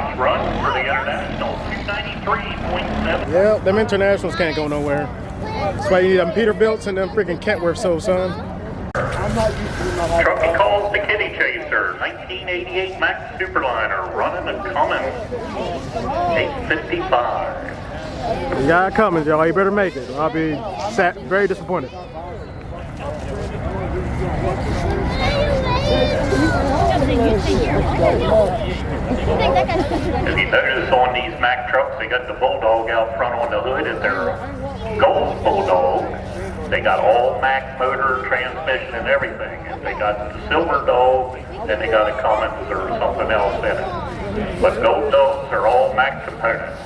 Nice run for the international, 293.7. Yeah, them internationals can't go nowhere. That's why you need them Peterbilts and them freaking Kentworth, so son. Truckee calls the Kitty Chaser, 1988 Max Superliner, running a Cummins 855. You got Cummins, y'all. You better make it. I'll be very disappointed. If you notice on these Mack trucks, they got the Bulldog out front on the hood, and they're Gold Bulldog. They got all Mack motor, transmission, and everything. If they got the Silver Dog, then they got a Cummins or something else in it. But Gold Dogs are all Mack components.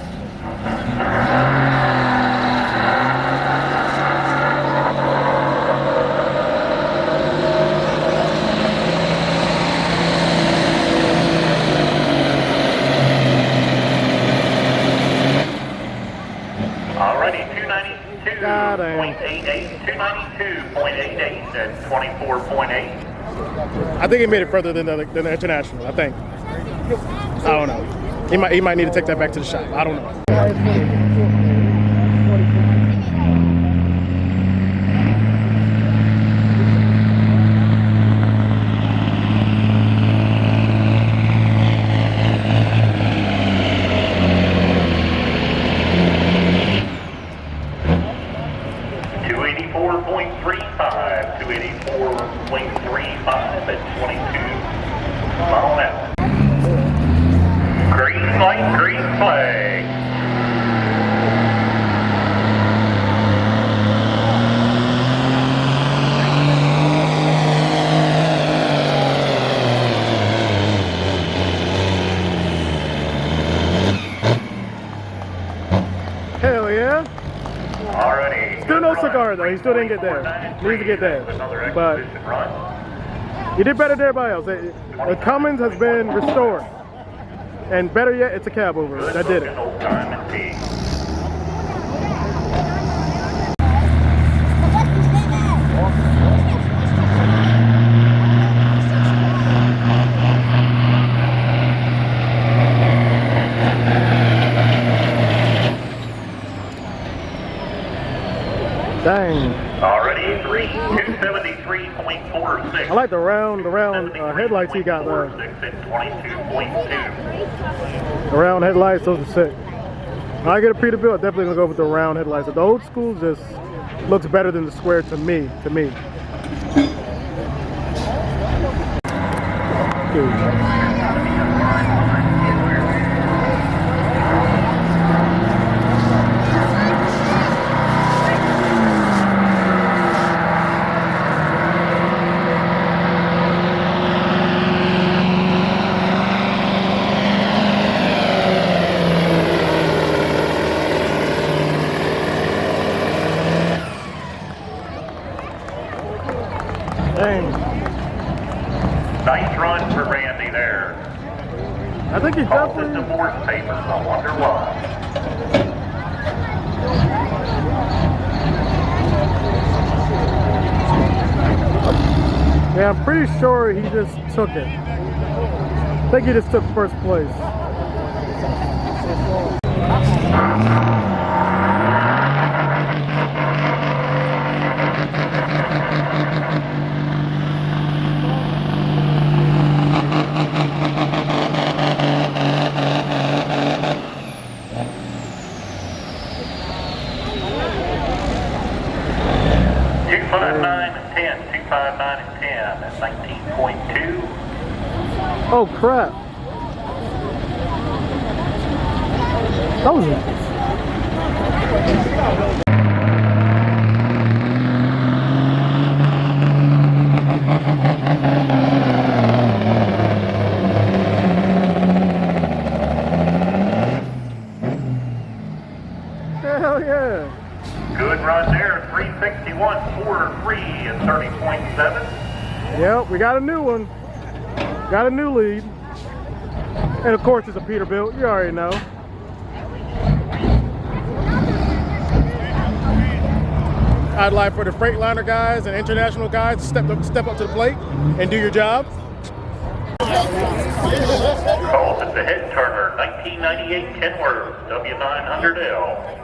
Alrighty, 292.88 at 24.8. I think he made it further than the international. I think. I don't know. He might need to take that back to the shop. I don't know. Hell yeah. Alrighty. Still no cigar though. He still didn't get there. Needs to get there. But he did better than everybody else. The Cummins has been restored. And better yet, it's a cab over that did it. Dang. Already 273.46. I like the round headlights he got there. 22.2. The round headlights, those are sick. When I get a Peterbilt, I'm definitely gonna go with the round headlights. The old school just looks better than the square to me. Dude. Dang. Nice run for Randy there. I think he's definitely divorce papers. I wonder why. Yeah, I'm pretty sure he just took it. I think he just took first place. Oh crap. That was hell yeah. Good run there, 361.43 and 30.7. Yep, we got a new one. Got a new lead. And of course it's a Peterbilt, you already know. I'd like for the Freightliner guys and international guys to step up to the plate and do your job. Calls at the head turner, 1998 Kenworth, W900L.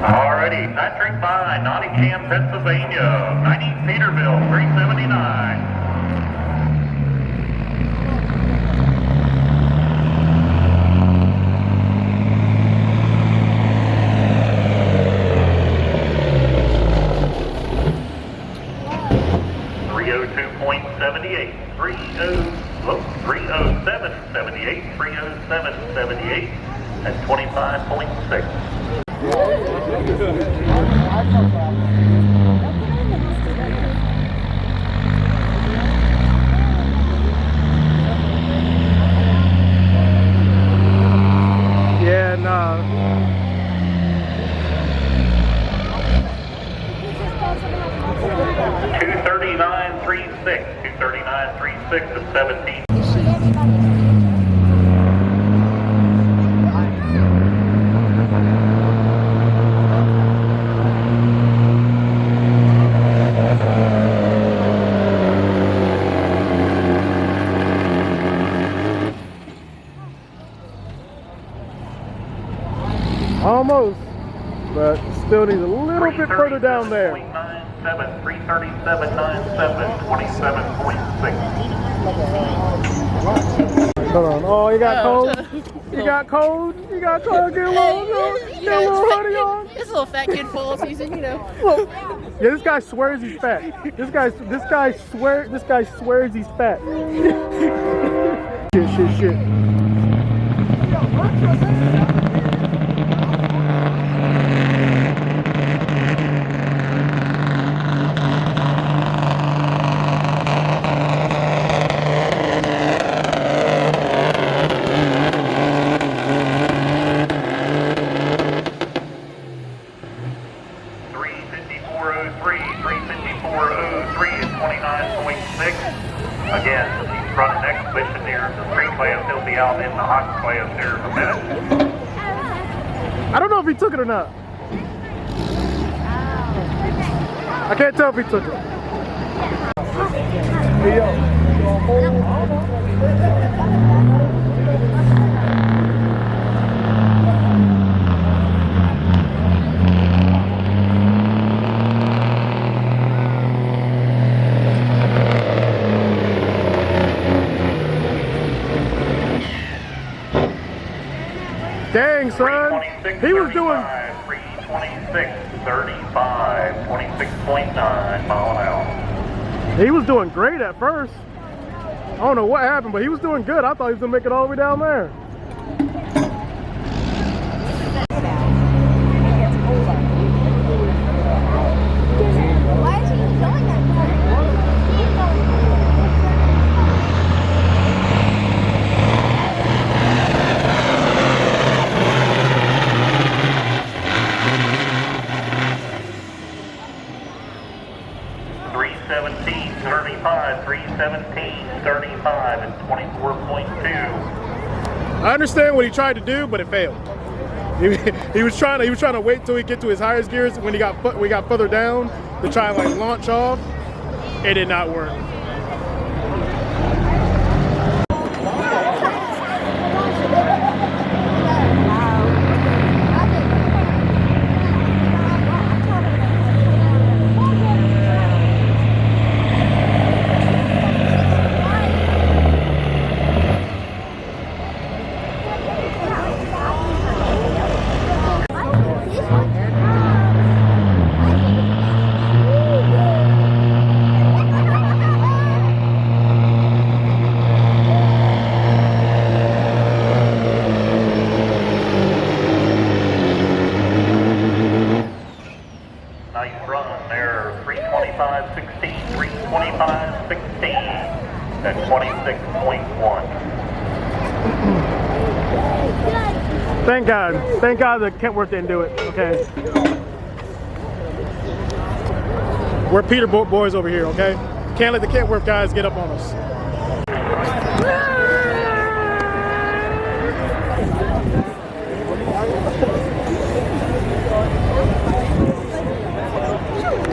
Alrighty, Patrick by Nottingham, Pennsylvania, 90 Peterbilt, 379. Look, 307.78, 307.78 at 25.6. Yeah, nah. 239.36, 239.36 at 17. Almost, but still needs a little bit further down there. 337.97, 27.6. Hold on. Oh, you got cold? You got cold? You got cold? Get a little hoodie on? It's a little fat kid fall season, you know. Look. Yeah, this guy swears he's fat. This guy swears he's fat. Shit. Again, he's running exhibition here in the street class. He'll be out in the hot class here in a minute. I don't know if he took it or not. I can't tell if he took it. Hey, yo. Dang, son. He was doing 326.35, 26.9 mile an hour. He was doing great at first. I don't know what happened, but he was doing good. I thought he was gonna make it all the way down there. Why is he going that far? 317.35 and 24.2. I understand what he tried to do, but it failed. He was trying to wait till he get to his highest gears when we got further down to try and like launch off. It did not work. At 26.1. Thank God. Thank God the Kentworth didn't do it. Okay. We're Peter boys over here, okay? Can't let the Kentworth guys get up on us.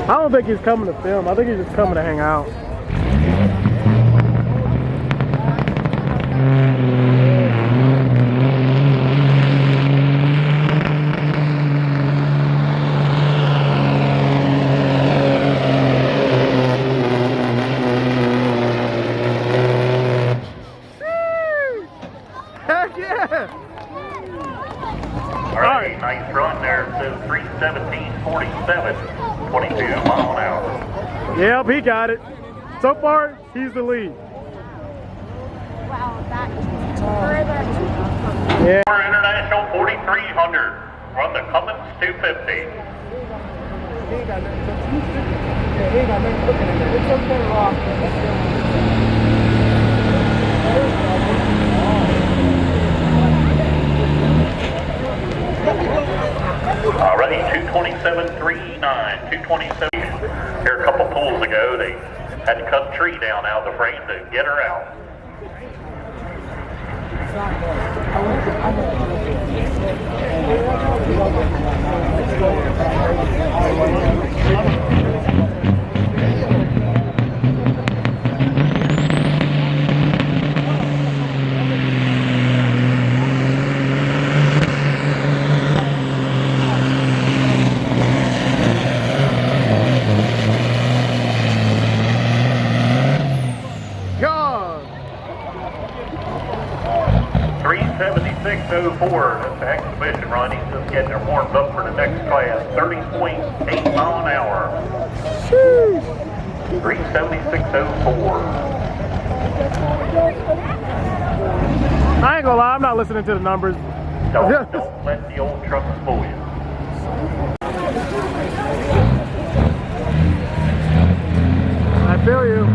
I don't think he's coming to film. I think he's just coming to hang out. Heck yeah! All right, nice run there. It says 3:17:47, 22 mile an hour. Yep, he got it. So far, he's the lead. Wow, that is further. Yeah. For International 4300, run the Cummins 250. Already 227.39, 227. Here a couple pulls ago, they had to cut a tree down out of the frame to get her out. God. 3:76:04, that's the exhibition run. He's just getting her warmed up for the next class. 30.8 mile an hour. 3:76:04. I ain't gonna lie, I'm not listening to the numbers. Don't let the old trucks fool you. I feel you.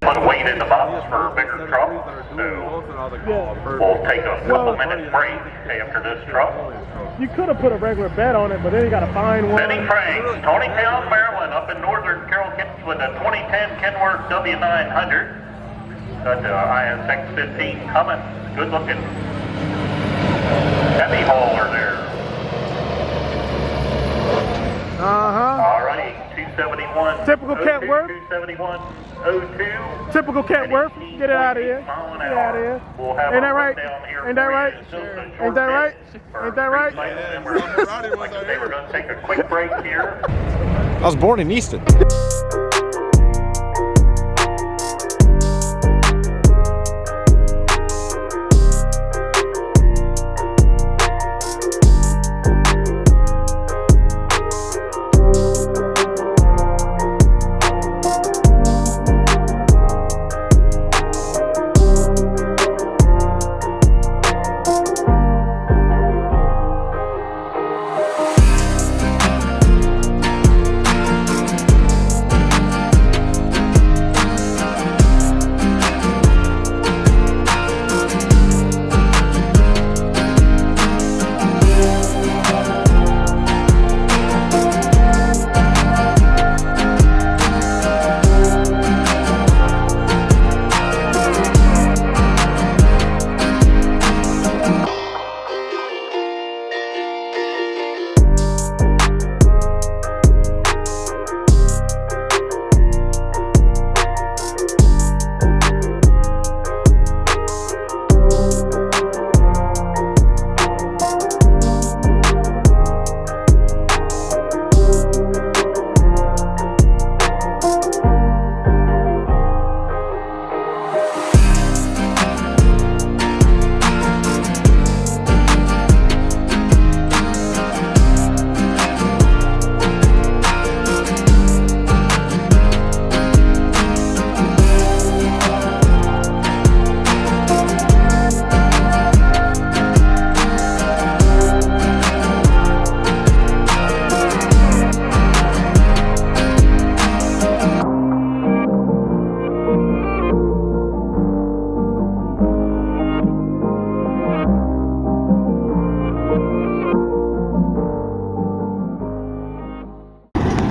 Put weight in the box for bigger trucks, so we'll take a couple minutes break after this truck. You could have put a regular bet on it, but then you gotta find one. Benny Franks, Tonytown, Maryland, up in northern Carroll County with a 2010 Kenworth W900. Got the IS615 Cummins, good looking heavy hauler there. All right, 271. Typical Kentworth. 271.02. Typical Kentworth. Get it out of here. Get it out of here. We'll have Ain't a that right? down here Ain't that for you. right? It's just a short Ain't that right? bit for Ain't that right? Like I say, we're going to take a quick break here. I was born in Easton.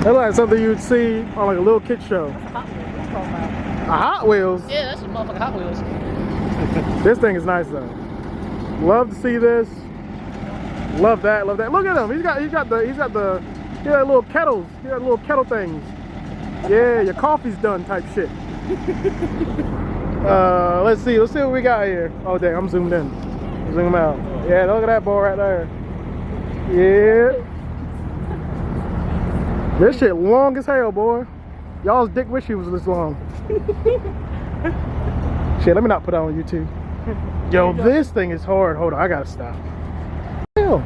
That's like something you'd see on like a little kid show. A Hot Wheels? Yeah, that's some motherfucking Hot Wheels. This thing is nice though. Love to see this. Love that, love that. Look at him. He's got the little kettles. He got little kettle things. Yeah, your coffee's done type shit. Let's see what we got here. Oh dang, I'm zoomed in. Zoom out. Yeah, look at that boy right there. Yeah. This shit long as hell, boy. Y'all's dick wish he was this long. Shit, let me not put that on YouTube. Yo, this thing is hard. Hold on, I gotta stop. Hell.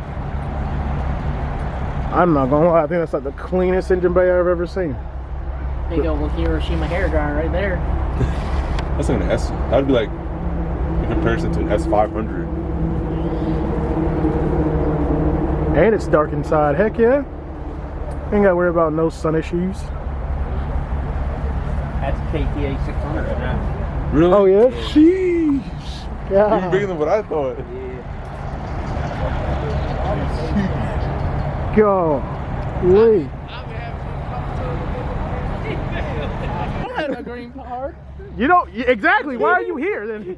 I'm not gonna lie, I think that's like the cleanest engine bay I've ever seen. They go with Hiroshima hair dryer right there. That's like an S. That would be like in comparison to an S500. And it's dark inside. Heck yeah. Ain't gotta worry about no sun issues. That's KTA 600 right now. Really? Oh yeah? Sheesh. Even God. bigger than what I thought. Golly. I don't have a green card. You don't, exactly, why are you here then?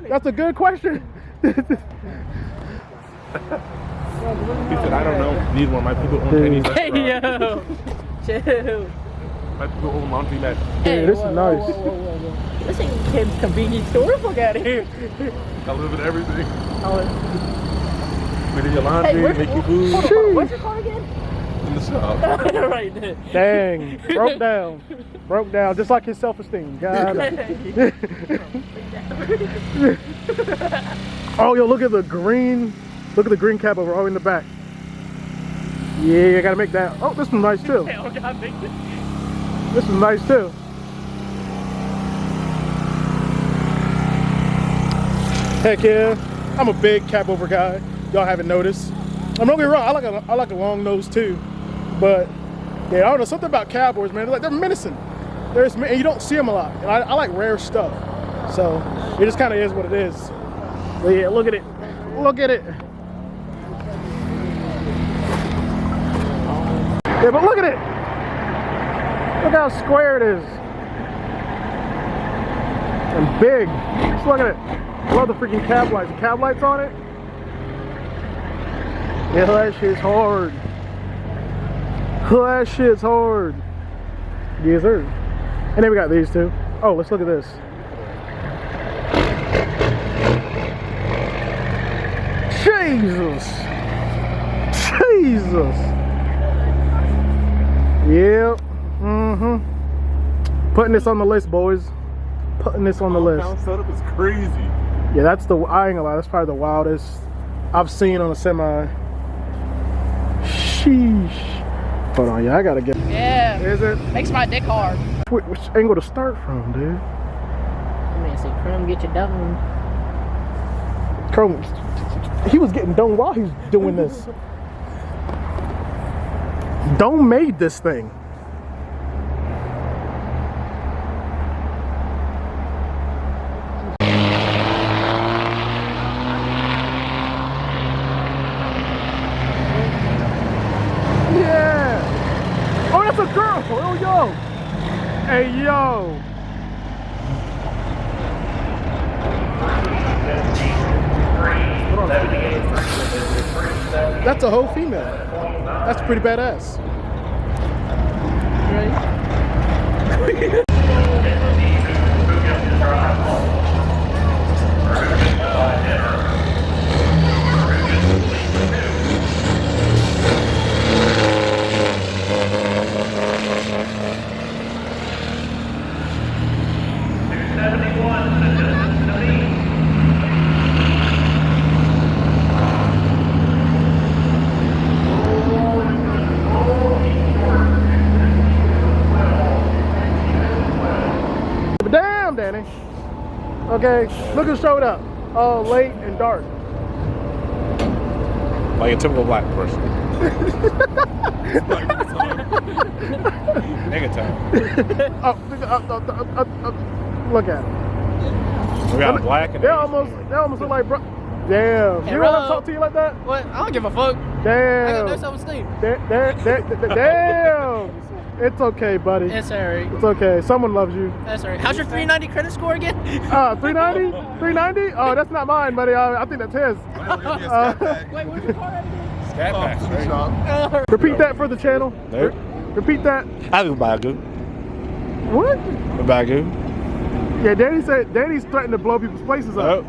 That's a good question. He said, I don't know. Need one. My people own Chinese Hey, restaurant. yo. Chill. My people own laundry mat. Hey, this is whoa, nice. whoa, whoa, whoa, whoa. This ain't Kim's convenience store. Fuck out of here. I live in everything. Oh, Make your laundry, where's- make your food hold on, where's your car again? in the shop. Right there. Dang, broke down. Broke down, just like his self-esteem. God. Oh, yo, look at the green cap over all in the back. Yeah, I gotta make that. Oh, this one's nice too. Oh, God, big. This is nice too. Heck yeah. I'm a big cap over guy. Y'all haven't noticed. I'm not gonna be wrong, I like a long nose too. But yeah, I don't know, something about cowboys, man. They're menacing. And you don't see them a lot. And I like rare stuff. So it just kinda is what it is. But yeah, look at it. Look at it. Yeah, but look at it. Look how square it is. And big. Just look at it. I love the freaking cab lights. The cab lights on it. Yeah, that shit's hard. That shit's hard. Yes, sir. And then we got these two. Oh, let's look at this. Jesus. Jesus. Yep. Mm-hmm. Putting this on the list, boys. Putting this on the list. Compound setup is crazy. Yeah, that's the, I ain't gonna lie, that's probably the wildest I've seen on a semi. Sheesh. Hold on, yeah, I gotta get. Yeah. Is it? Makes my dick hard. Which angle to start from, dude? Man, say, Crum, get you done. Chrome, he was getting done while he was doing this. Dome made this thing. Yeah. Oh, that's a girl. Oh, yo. Hey, yo. That's a whole female. That's pretty badass. But damn, Danny. Okay, look who showed up. Oh, late and dark. Like a typical black person. Negative. Look at it. We got black and They almost look like Damn. Hey, You don't let him Rob. talk to you like that? What? I don't give a fuck. I Damn. got no self-esteem. Damn. It's okay, buddy. That's alright. It's okay. Someone loves you. That's alright. How's your 390 credit score again? 390? 390? Oh, that's not mine, buddy. I think that's his. Wait, where's your car at again? Scat packs, right? Repeat that for the channel. Nope. Repeat that. I do Bagoo. What? Bagoo. Yeah, Danny's threatening to blow people's places up. Nope.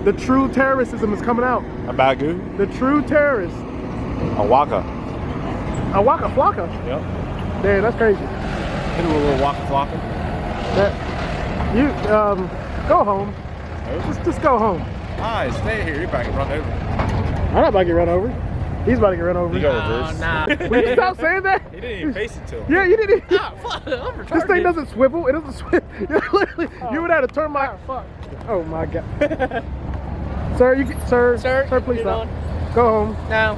The true terrorism is coming out. A Bagoo. The true terrorist. A Waka. A Waka Flocka. Yep. Damn, that's crazy. Hit it with a little Waka Flocka. You go home. Just go home. Alright, stay here. You're about to run over. I'm not about to get run over. He's about to get run over. You go reverse. Nah. Will you stop saying that? He didn't even face it to him. Yeah, you didn't. Ah, fuck. I'm retarded. This thing doesn't swivel. It doesn't swivel. You would have to turn my. Fuck. Oh my god. Sir, please you stop. doing? Go home. No.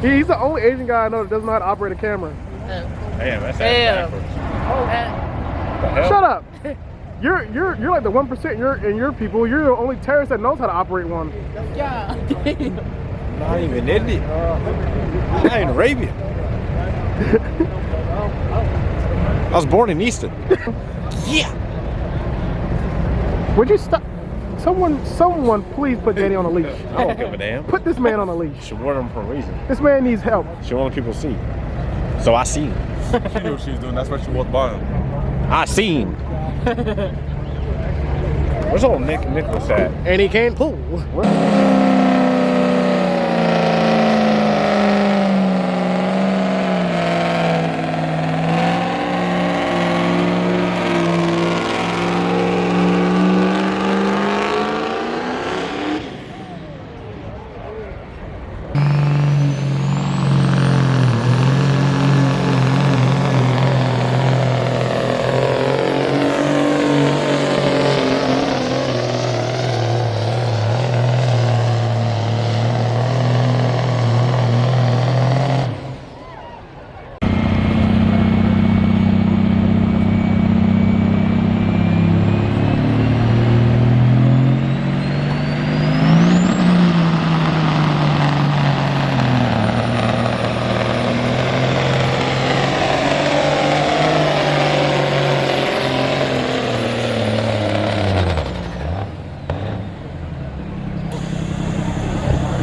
He's the only Asian guy I know that doesn't know how to operate a camera. Damn, that's Damn. backwards. Oh, Shut up. You're like the 1% in your people. You're the only terrorist that knows how to operate one. yeah. Not even Indian. Not even Arabian. I was born in Easton. Yeah. Would you stop? Someone, please put Danny on a leash. I don't give a damn. Put this man on a leash. She wore them for a reason. This man needs help. She wanted people to see. So I seen. She knew what she was doing. That's why she walked by him. I seen. Where's old Nicholas at? And he can't pull.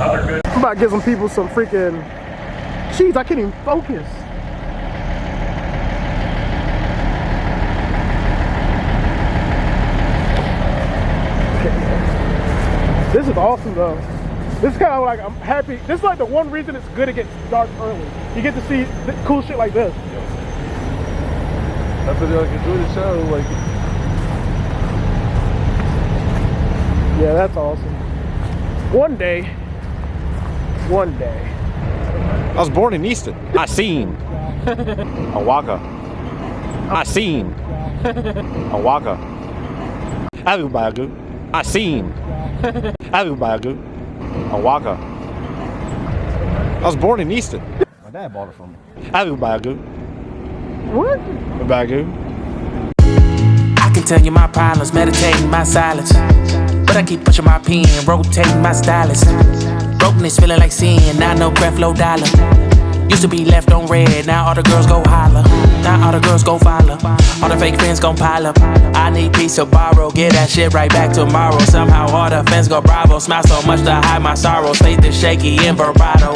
I'm about to give some people some freaking. Jeez, I can't even focus. This is awesome though. This is kind of like, I'm happy. This is like the one reason it's good to get dark early. You get to see cool shit like this. That's what like enjoy the show. Like, Yeah, that's awesome. One day. I was born in Easton. I seen. A Waka. I seen. A Waka. I do Bagoo. I seen. I do Bagoo. A Waka. I was born in Easton. My dad bought it from me. I do Bagoo. What? A Bagoo. I can tell you my problems, meditating my silence. But I keep pushing my pen, rotating my stylus. Brokenness feeling like sin, now no breath, low dollar. Used to be left on red, now all the girls go holler. Now all the girls go follow, all the fake friends gon' pile up. I need peace to borrow, get that shit right back tomorrow. Somehow all the fans go bravo, smile so much to hide my sorrows. Faith is shaky in bravado.